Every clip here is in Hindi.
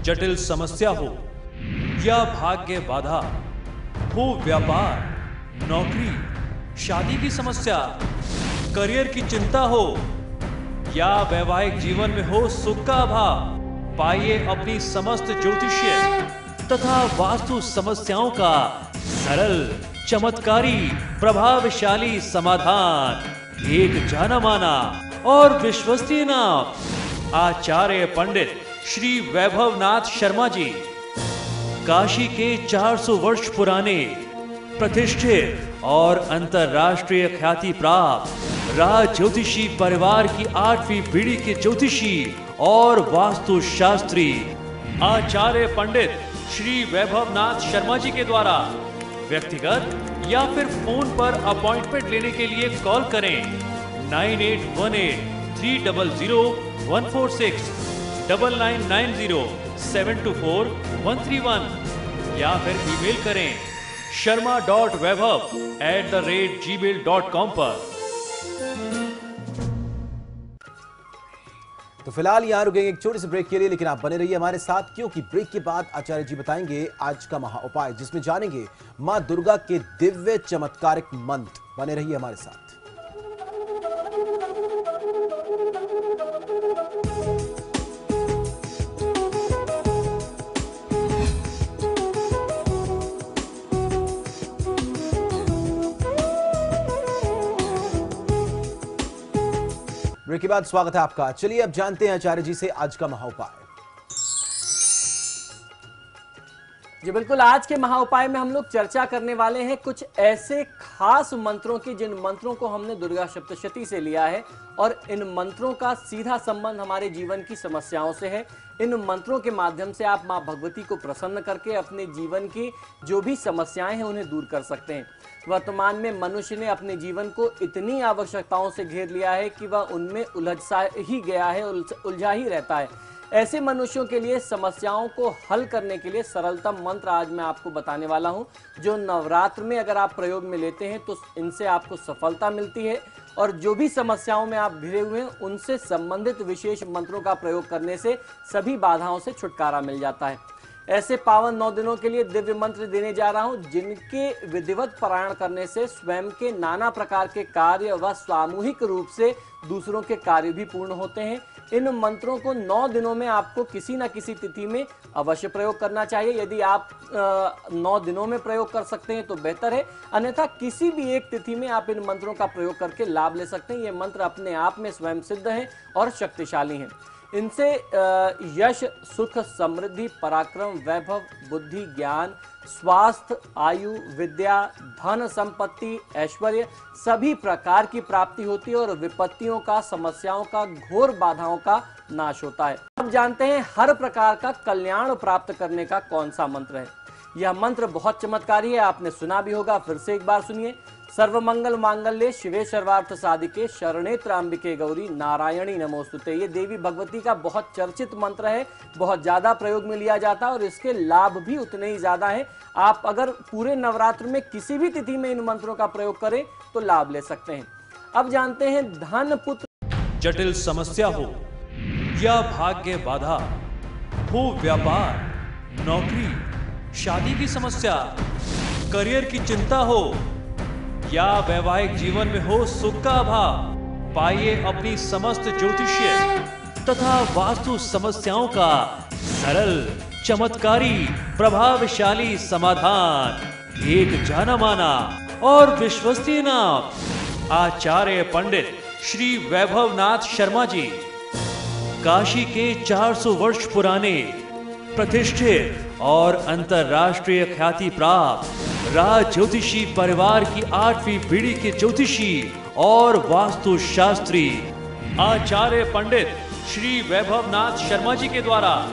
जटिल समस्या हो या भाग्य बाधा, हो व्यापार, नौकरी, शादी की समस्या, करियर की चिंता हो या वैवाहिक जीवन में हो सुख का अभाव, पाइए अपनी समस्त ज्योतिषीय तथा वास्तु समस्याओं का सरल, चमत्कारी, प्रभावशाली समाधान। एक जाना माना और विश्वसनीय नाम, आचार्य पंडित श्री वैभवनाथ शर्मा जी, काशी के 400 वर्ष पुराने प्रतिष्ठित और अंतरराष्ट्रीय ख्याति प्राप्त राज ज्योतिषी परिवार की 8वीं पीढ़ी के ज्योतिषी और वास्तु शास्त्री आचार्य पंडित श्री वैभवनाथ शर्मा जी के द्वारा व्यक्तिगत या फिर फोन पर अपॉइंटमेंट लेने के लिए कॉल करें 9818300146, 9990724131 या फिर ईमेल करें sharma.vaibhav@gmail.com पर। तो फिलहाल यहां रुकेंगे एक छोटे से ब्रेक के लिए, लेकिन आप बने रहिए हमारे साथ, क्योंकि ब्रेक के बाद आचार्य जी बताएंगे आज का महा उपाय, जिसमें जानेंगे मां दुर्गा के दिव्य चमत्कारिक मंत्र। बने रहिए हमारे साथ। ब्रेक के बाद स्वागत है आपका। चलिए अब जानते हैं आचार्य जी से आज का महा उपाय। जी बिल्कुल, आज के महा उपाय में हम लोग चर्चा करने वाले हैं कुछ ऐसे खास मंत्रों की, जिन मंत्रों को हमने दुर्गा सप्तशती से लिया है और इन मंत्रों का सीधा संबंध हमारे जीवन की समस्याओं से है। इन मंत्रों के माध्यम से आप मां भगवती को प्रसन्न करके अपने जीवन की जो भी समस्याएं हैं उन्हें दूर कर सकते हैं। वर्तमान में मनुष्य ने अपने जीवन को इतनी आवश्यकताओं से घेर लिया है कि वह उनमें उलझा ही गया है, उलझा ही रहता है। ऐसे मनुष्यों के लिए समस्याओं को हल करने के लिए सरलतम मंत्र आज मैं आपको बताने वाला हूं, जो नवरात्र में अगर आप प्रयोग में लेते हैं तो इनसे आपको सफलता मिलती है और जो भी समस्याओं में आप घिरे हुए हैं उनसे संबंधित विशेष मंत्रों का प्रयोग करने से सभी बाधाओं से छुटकारा मिल जाता है। ऐसे पावन 9 दिनों के लिए दिव्य मंत्र देने जा रहा हूं, जिनके विधिवत पारायण करने से स्वयं के नाना प्रकार के कार्य व सामूहिक रूप से दूसरों के कार्य भी पूर्ण होते हैं। इन मंत्रों को 9 दिनों में आपको किसी न किसी तिथि में अवश्य प्रयोग करना चाहिए। यदि आप 9 दिनों में प्रयोग कर सकते हैं तो बेहतर है, अन्यथा किसी भी एक तिथि में आप इन मंत्रों का प्रयोग करके लाभ ले सकते हैं। ये मंत्र अपने आप में स्वयं सिद्ध हैं और शक्तिशाली हैं। इनसे यश, सुख, समृद्धि, पराक्रम, वैभव, बुद्धि, ज्ञान, स्वास्थ्य, आयु, विद्या, धन, संपत्ति, ऐश्वर्य सभी प्रकार की प्राप्ति होती है और विपत्तियों का, समस्याओं का, घोर बाधाओं का नाश होता है। अब जानते हैं हर प्रकार का कल्याण प्राप्त करने का कौन सा मंत्र है। यह मंत्र बहुत चमत्कारी है, आपने सुना भी होगा, फिर से एक बार सुनिए। सर्वमंगल मांगल्ये शिवे सर्वार्थ साधिके शरणे त्र्यंबिके गौरी नारायणी नमोस्तुते। ये देवी भगवती का बहुत चर्चित मंत्र है, बहुत ज्यादा प्रयोग में लिया जाता है और इसके लाभ भी उतने ही ज्यादा हैं। आप अगर पूरे नवरात्र में किसी भी तिथि में इन मंत्रों का प्रयोग करें तो लाभ ले सकते हैं। अब जानते हैं धन पुत्र। जटिल समस्या हो या भाग्य बाधा, हो व्यापार, नौकरी, शादी की समस्या, करियर की चिंता हो या वैवाहिक जीवन में हो सुख का अभाव, पाइए अपनी समस्त ज्योतिषीय तथा वास्तु समस्याओं का सरल, चमत्कारी, प्रभावशाली समाधान। एक जाना माना और विश्वसनीय नाम, आचार्य पंडित श्री वैभवनाथ शर्मा जी, काशी के 400 वर्ष पुराने प्रतिष्ठित और अंतरराष्ट्रीय ख्याति प्राप्त राज ज्योतिषी परिवार की 8वीं पीढ़ी के ज्योतिषी और वास्तु शास्त्री आचार्य पंडित श्री वैभवनाथ शर्मा जी के द्वारा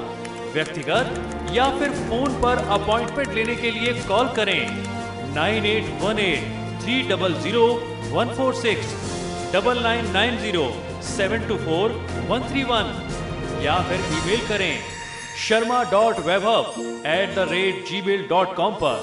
व्यक्तिगत या फिर फोन पर अपॉइंटमेंट लेने के लिए कॉल करें 9818300146, 9990724131 या फिर ईमेल करें sharma.vaibhav@gmail.com पर।